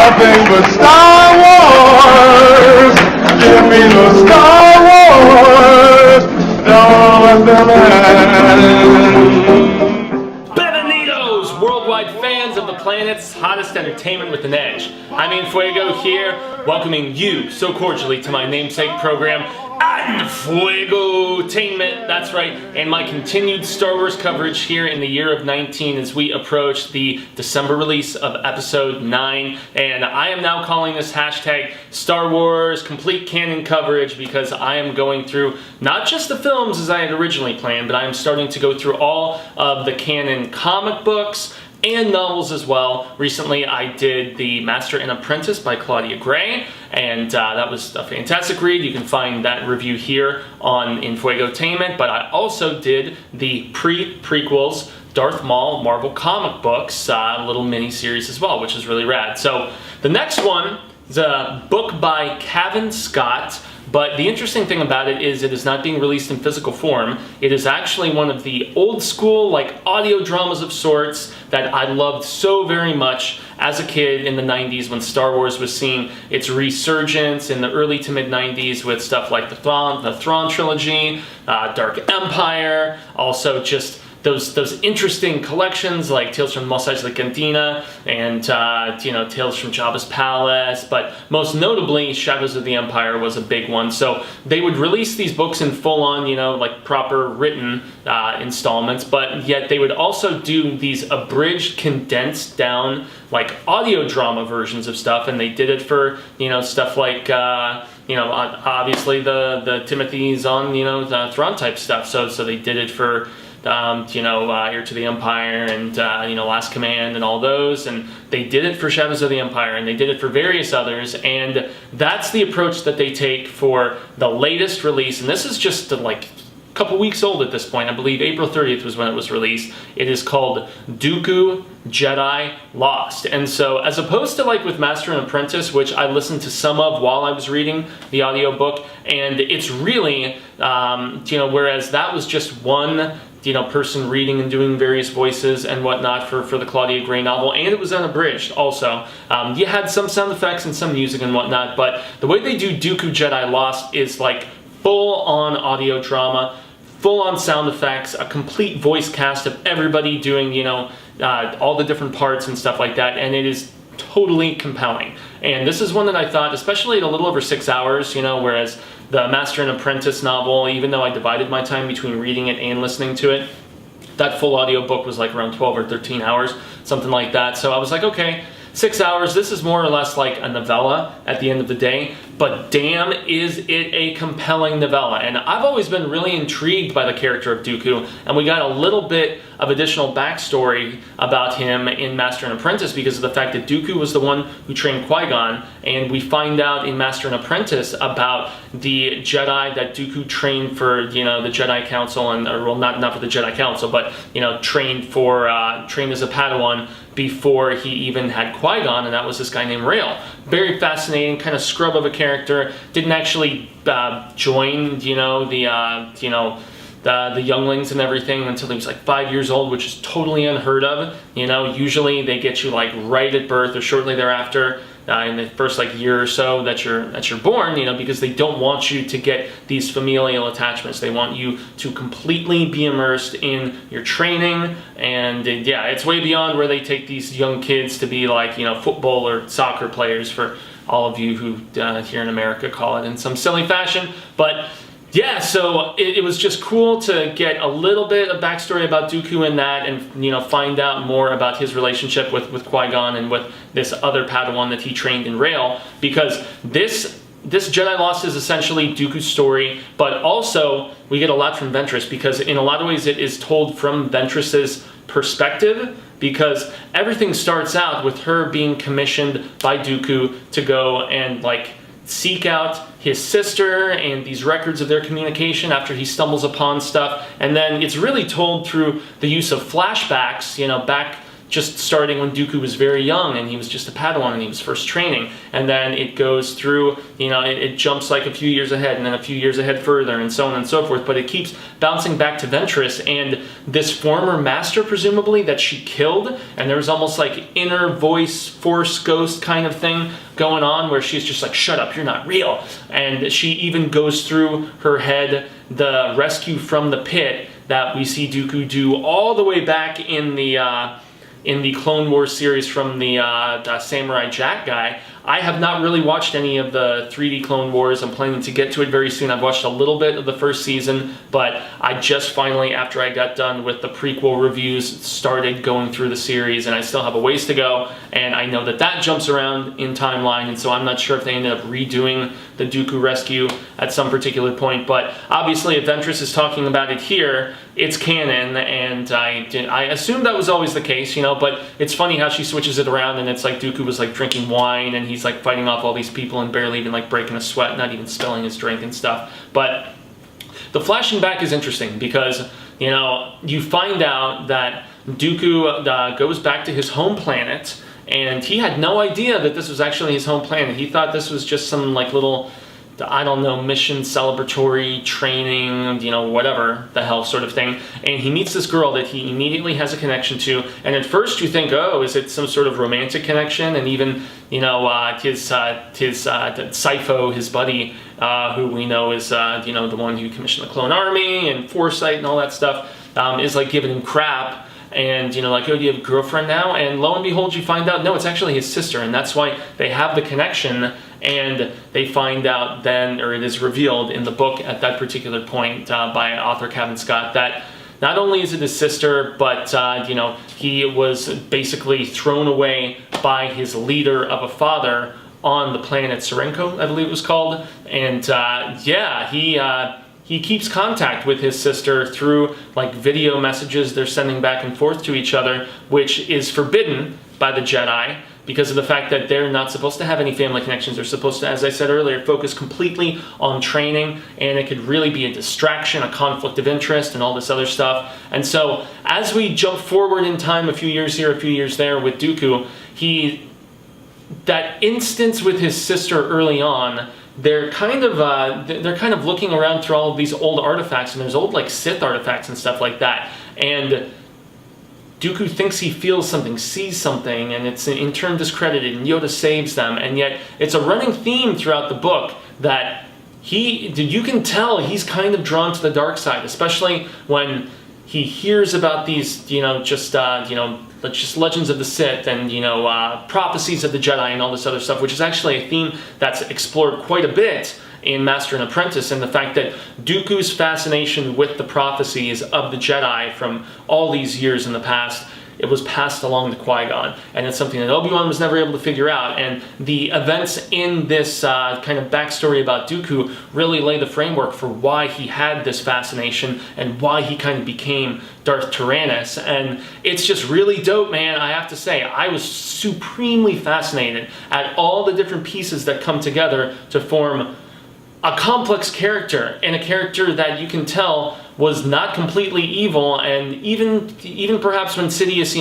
nothing but Star Wars. Give me the Star Wars. Don't let them end. Bienvenidos, worldwide fans of the planet's hottest entertainment with an edge. Jaime En Fuego here, welcoming you so cordially to my namesake program, Enfuegotainment, that's right, and my continued Star Wars coverage here in the year of 19 as we approach the December release of Episode 9, and I am now calling this hashtag Star Wars Complete Canon Coverage because I am going through not just the films as I had originally planned, but I am starting to go through all of the canon comic books and novels as well. Recently I did The Master and Apprentice by Claudia Gray, and that was a fantastic read. You can find that review here on Enfuegotainment, but I also did the prequels Darth Maul Marvel comic books, little mini-series as well, which is really rad. So the next one is a book by Cavan Scott. But the interesting thing about it is not being released in physical form. It is actually one of the old school, like, audio dramas of sorts that I loved so very much as a kid in the 90s when Star Wars was seeing its resurgence in the early to mid 90s with stuff like the Thrawn trilogy, Dark Empire, also just those interesting collections like Tales from Mos Eisley Cantina and Tales from Jabba's Palace, but most notably Shadows of the Empire was a big one. So they would release these books in full-on, like proper written installments, but yet they would also do these abridged, condensed down, like audio drama versions of stuff, and they did it for stuff like obviously the Timothy Zahn the Thrawn type stuff. So they did it for Heir to the Empire and Last Command and all those, and they did it for Shadows of the Empire, and they did it for various others, and that's the approach that they take for the latest release. And this is just like a couple weeks old at this point. I believe April 30th was when it was released. It is called Dooku Jedi Lost. And so as opposed to like with Master and Apprentice, which I listened to some of while I was reading the audiobook, and it's really whereas that was just one person reading and doing various voices and whatnot for the Claudia Gray novel, and it was unabridged also. You had some sound effects and some music and whatnot, but the way they do Dooku Jedi Lost is like full-on audio drama, full-on sound effects, a complete voice cast of everybody doing, all the different parts and stuff like that, and it is totally compelling. And this is one that I thought, especially at a little over 6 hours, whereas the Master and Apprentice novel, even though I divided my time between reading it and listening to it, that full audio book was like around 12 or 13 hours, something like that. So I was like, okay, 6 hours, this is more or less like a novella at the end of the day, but damn is it a compelling novella. And I've always been really intrigued by the character of Dooku, and we got a little bit of additional backstory about him in Master and Apprentice because of the fact that Dooku was the one who trained Qui-Gon, and we find out in Master and Apprentice about the Jedi that Dooku trained for, the Jedi Council, and well, not for the Jedi Council, but trained as a Padawan before he even had Qui-Gon, and that was this guy named Rael. Very fascinating, kind of scrub of a character. Didn't actually join, the younglings and everything until he was like 5 years old, which is totally unheard of. Usually they get you like right at birth or shortly thereafter. In the first like year or so that you're born, because they don't want you to get these familial attachments. They want you to completely be immersed in your training, and it's way beyond where they take these young kids to be like football or soccer players, for all of you who here in America call it in some silly fashion. But yeah, so it was just cool to get a little bit of backstory about Dooku in that, and find out more about his relationship with Qui-Gon and with this other Padawan that he trained in Rael, because this Jedi Lost is essentially Dooku's story, but also we get a lot from Ventress, because in a lot of ways it is told from Ventress's perspective, because everything starts out with her being commissioned by Dooku to go and seek out his sister and these records of their communication after he stumbles upon stuff, and then it's really told through the use of flashbacks, back just starting when Dooku was very young and he was just a Padawan and he was first training. And then it goes through, it jumps like a few years ahead and then a few years ahead further and so on and so forth. But it keeps bouncing back to Ventress and this former master, presumably, that she killed. And there was almost like inner voice, force, ghost kind of thing going on where she's just like, shut up, you're not real. And she even goes through her head the rescue from the pit that we see Dooku do all the way back in the Clone Wars series from the Samurai Jack guy. I have not really watched any of the 3D Clone Wars. I'm planning to get to it very soon. I've watched a little bit of the first season, but I just finally, after I got done with the prequel reviews, started going through the series, and I still have a ways to go, and I know that that jumps around in timeline, and so I'm not sure if they ended up redoing the Dooku rescue at some particular point, but obviously if Ventress is talking about it here, it's canon, and I assumed that was always the case, but it's funny how she switches it around, and it's like Dooku was like drinking wine, and he's like fighting off all these people and barely even like breaking a sweat, not even spilling his drink and stuff. But the flashing back is interesting because, you find out that Dooku goes back to his home planet, and he had no idea that this was actually his home planet. He thought this was just some like little, I don't know, mission celebratory training, whatever the hell sort of thing. And he meets this girl that he immediately has a connection to. And at first you think, oh, is it some sort of romantic connection? And even, his Sifo, his buddy, who we know is, the one who commissioned the Clone Army and Foresight and all that stuff, is like giving him crap. And, like, oh, do you have a girlfriend now? And lo and behold, you find out, no, it's actually his sister. And that's why they have the connection. And they find out then, or it is revealed in the book at that particular point by author Kevin Scott, that not only is it his sister, but, he was basically thrown away by his leader of a father on the planet Serenko, I believe it was called. And, he keeps contact with his sister through like video messages they're sending back and forth to each other, which is forbidden by the Jedi because of the fact that they're not supposed to have any family connections. They're supposed to, as I said earlier, focus completely on training, and it could really be a distraction, a conflict of interest, and all this other stuff. And so as we jump forward in time a few years here, a few years there with Dooku, that instance with his sister early on, they're kind of looking around through all of these old artifacts, and there's old like Sith artifacts and stuff like that. And Dooku thinks he feels something, sees something, and it's in turn discredited, and Yoda saves them. And yet it's a running theme throughout the book that you can tell he's kind of drawn to the dark side, especially when he hears about these, just legends of the Sith and, prophecies of the Jedi and all this other stuff, which is actually a theme that's explored quite a bit in Master and Apprentice, and the fact that Dooku's fascination with the prophecies of the Jedi from all these years in the past, it was passed along to Qui-Gon, and it's something that Obi-Wan was never able to figure out. And the events in this kind of backstory about Dooku really lay the framework for why he had this fascination and why he kind of became Darth Tyrannus. And it's just really dope, man. I have to say, I was supremely fascinated at all the different pieces that come together to form a complex character, and a character that you can tell was not completely evil, and even perhaps when Sidious,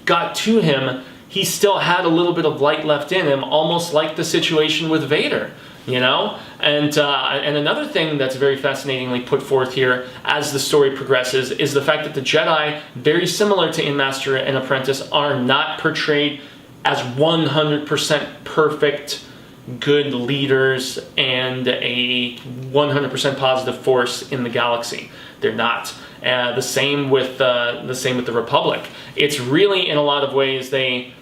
got to him, he still had a little bit of light left in him, almost like the situation with Vader, And another thing that's very fascinatingly put forth here as the story progresses is the fact that the Jedi, very similar to in Master and Apprentice, are not portrayed as 100% perfect, good leaders and a 100% positive force in the galaxy. They're not. The same with the Republic. It's really, in a lot of ways, they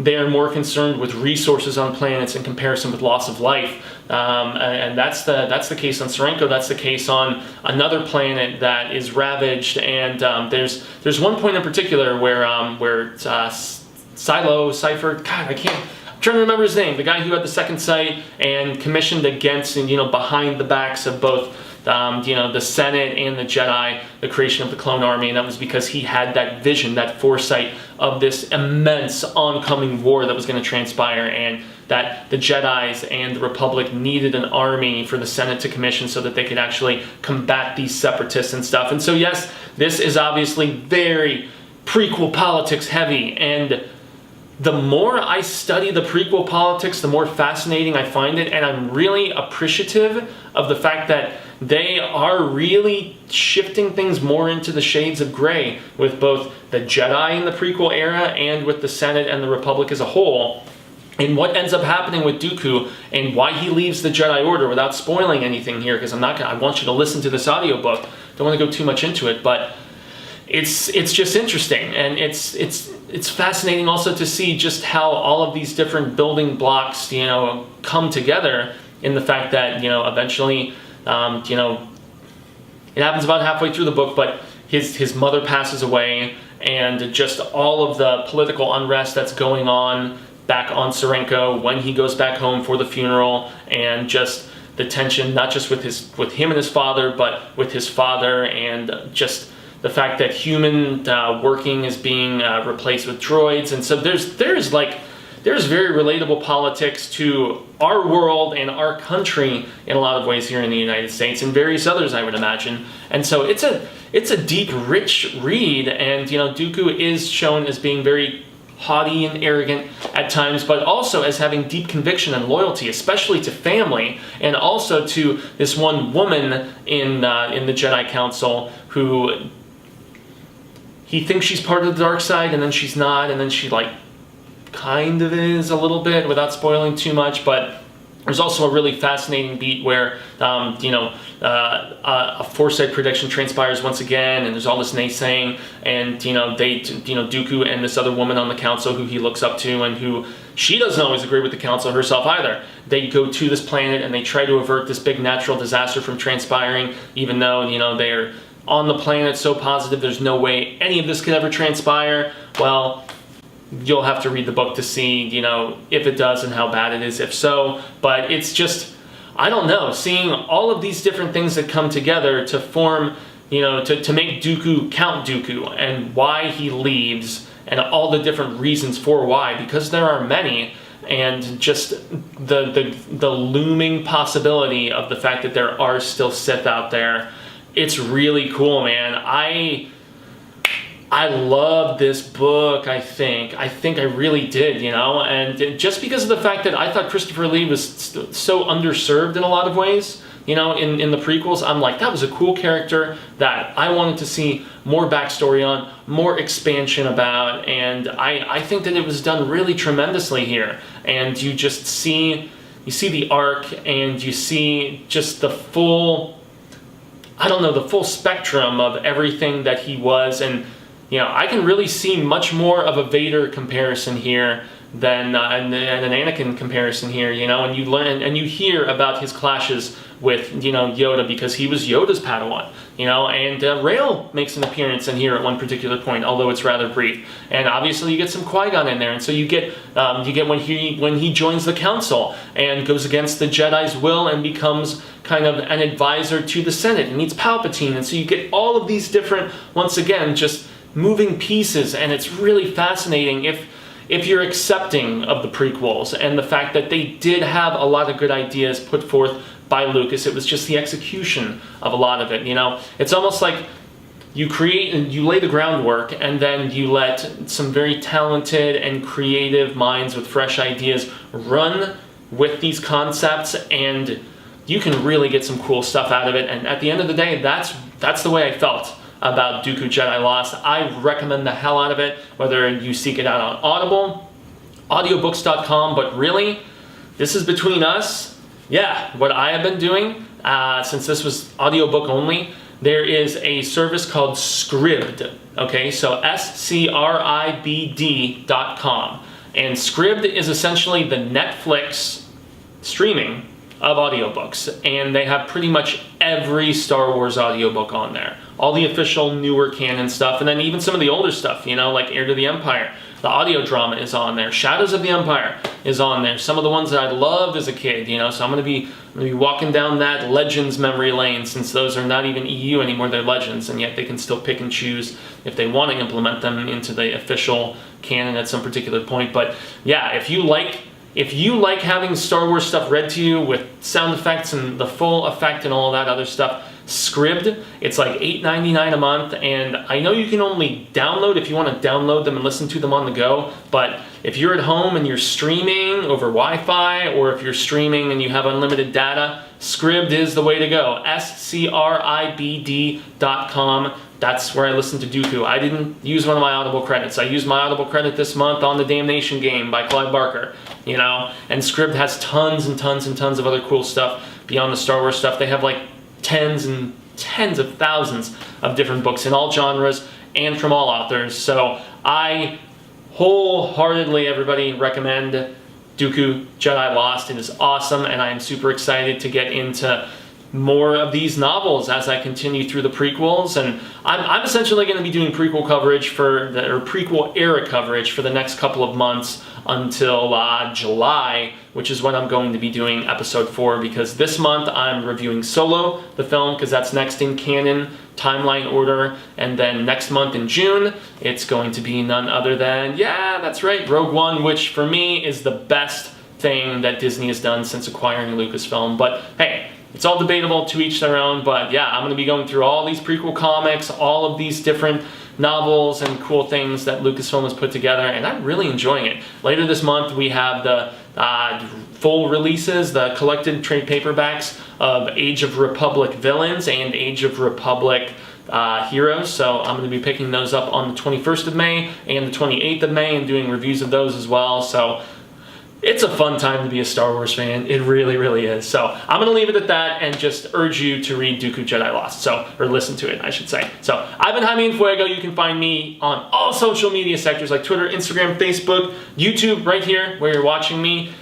are more concerned with resources on planets in comparison with loss of life, and that's the case on Serenko. That's the case on another planet that is ravaged. And there's one point in particular where Cypher. God, I'm trying to remember his name, the guy who had the second sight and commissioned against and behind the backs of both the Senate and the Jedi, the creation of the Clone Army, and that was because he had that vision, that foresight of this immense oncoming war that was going to transpire, and that the Jedis and the Republic needed an army for the Senate to commission so that they could actually combat these separatists and stuff. And so yes, this is obviously very, prequel politics heavy, and the more I study the prequel politics, the more fascinating I find it, and I'm really appreciative of the fact that they are really shifting things more into the shades of gray with both the Jedi in the prequel era and with the Senate and the Republic as a whole. And what ends up happening with Dooku and why he leaves the Jedi Order, without spoiling anything here, because I want you to listen to this audiobook. Don't want to go too much into it, but it's just interesting, and it's fascinating also to see just how all of these different building blocks, come together in the fact that, eventually, it happens about halfway through the book, but his mother passes away, and just all of the political unrest that's going on back on Serenko when he goes back home for the funeral, and just the tension, not just with him and his father, but with his father, and just the fact that human working is being replaced with droids. And so there's very relatable politics to our world and our country in a lot of ways here in the United States, and various others, I would imagine. And so it's a deep, rich read, and Dooku is shown as being very haughty and arrogant at times, but also as having deep conviction and loyalty, especially to family, and also to this one woman in the Jedi Council who he thinks she's part of the dark side, and then she's not, and then she kind of is a little bit, without spoiling too much. But there's also a really fascinating beat where a foresight prediction transpires once again, and there's all this naysaying, and Dooku and this other woman on the council who he looks up to, and who she doesn't always agree with the council herself either. They go to this planet and they try to avert this big natural disaster from transpiring, even though they're on the planet so positive there's no way any of this could ever transpire. Well, you'll have to read the book to see, if it does and how bad it is, if so. But it's just, I don't know, seeing all of these different things that come together to form, to make Dooku Count Dooku, and why he leaves, and all the different reasons for why, because there are many, and just the looming possibility of the fact that there are still Sith out there. It's really cool, man. I love this book, I think I really did, and just because of the fact that I thought Christopher Lee was so underserved in a lot of ways, in the prequels. I'm like, that was a cool character that I wanted to see more backstory on, more expansion about, and I think that it was done really tremendously here. And you just see the arc, and you see just the full spectrum of everything that he was. And I can really see much more of a Vader comparison here than and an Anakin comparison here, and you learn and you hear about his clashes with Yoda, because he was Yoda's Padawan, and Rail makes an appearance in here at one particular point, although it's rather brief. And obviously you get some Qui-Gon in there, and so you get when he joins the Council and goes against the Jedi's will and becomes kind of an advisor to the Senate and meets Palpatine, and so you get all of these different, once again, just moving pieces. And it's really fascinating if you're accepting of the prequels and the fact that they did have a lot of good ideas put forth by Lucas. It was just the execution of a lot of it. It's almost like you create and you lay the groundwork, and then you let some very talented and creative minds with fresh ideas run with these concepts, and you can really get some cool stuff out of it. And at the end of the day, that's the way I felt about Dooku Jedi Lost. I recommend the hell out of it, whether you seek it out on Audible, audiobooks.com, but really, this is between us. Yeah, what I have been doing, since this was audiobook only, there is a service called Scribd, okay, so SCRIBD.com, and Scribd is essentially the Netflix streaming of audiobooks, and they have pretty much every Star Wars audiobook on there. All the official newer canon stuff, and then even some of the older stuff, like Heir to the Empire. The audio drama is on there. Shadows of the Empire is on there. Some of the ones that I loved as a kid, so I'm going to be walking down that Legends memory lane, since those are not even EU anymore, they're Legends, and yet they can still pick and choose if they want to implement them into the official canon at some particular point. But yeah, if you like having Star Wars stuff read to you with sound effects and the full effect and all that other stuff, Scribd. It's like $8.99 a month, and I know you can only download if you want to download them and listen to them on the go, but if you're at home and you're streaming over Wi-Fi, or if you're streaming and you have unlimited data, Scribd is the way to go. SCRIBD.com. That's where I listened to Dooku. I didn't use one of my Audible credits. I used my Audible credit this month on The Damnation Game by Clive Barker, you know, and Scribd has tons and tons and tons of other cool stuff beyond the Star Wars stuff. They have like tens and tens of thousands of different books in all genres and from all authors. So I wholeheartedly, everybody, recommend Dooku Jedi Lost. It is awesome, and I am super excited to get into more of these novels as I continue through the prequels, and I'm essentially going to be doing prequel coverage or prequel era coverage for the next couple of months until July, which is when I'm going to be doing episode 4, because this month I'm reviewing Solo, the film, because that's next in canon timeline order, and then next month in June it's going to be none other than, yeah, that's right, Rogue One, which for me is the best thing that Disney has done since acquiring Lucasfilm. But hey, it's all debatable, to each their own, but yeah, I'm going to be going through all these prequel comics, all of these different novels and cool things that Lucasfilm has put together, and I'm really enjoying it. Later this month, we have the full releases, the collected trade paperbacks of Age of Republic villains and Age of Republic heroes, so I'm going to be picking those up on the 21st of May and the 28th of May and doing reviews of those as well. So it's a fun time to be a Star Wars fan. It really, really is. So I'm going to leave it at that and just urge you to read Dooku Jedi Lost. Or listen to it, I should say. So I've been Jaime En Fuego. You can find me on all social media sectors like Twitter, Instagram, Facebook, YouTube, right here where you're watching me.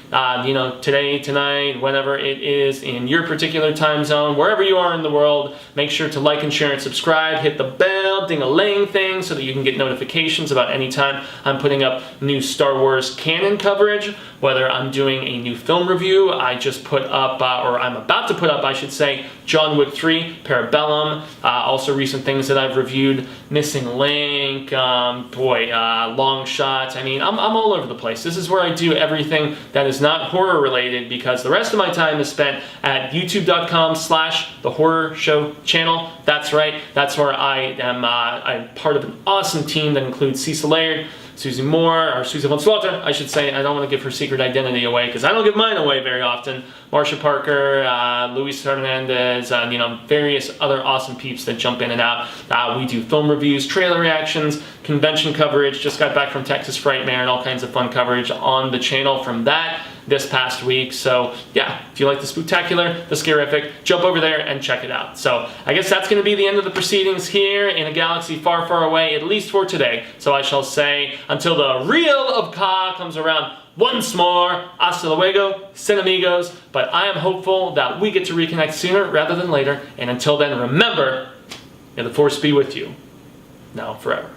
You know, today, tonight, whenever it is in your particular time zone, wherever you are in the world, make sure to like and share and subscribe. Hit the bell, ding-a-ling thing, so that you can get notifications about any time I'm putting up new Star Wars canon coverage, whether I'm doing a new film review. I just put up, or I'm about to put up, I should say, John Wick 3, Parabellum, also recent things that I've reviewed, Missing Link, Long Shots. I mean, I'm all over the place. This is where I do everything that is not horror related, because the rest of my time is spent at youtube.com/The Horror Show channel. That's right, that's where I am I'm part of an awesome team that includes Cecil Laird, Susie Moore, or Susie Von Slaughter, I should say. I don't want to give her secret identity away, because I don't give mine away very often. Marsha Parker, Luis Hernandez, you know, various other awesome peeps that jump in and out. We do film reviews, trailer reactions, convention coverage. Just got back from Texas Frightmare and all kinds of fun coverage on the channel from that this past week. So yeah, if you like the spooktacular, the scarific, jump over there and check it out. So I guess that's going to be the end of the proceedings here in a galaxy far, far away, at least for today. So I shall say, until the reel of Ka comes around once more, hasta luego, Cinemigos. But I am hopeful that we get to reconnect sooner rather than later. And until then, remember, may the Force be with you, now forever.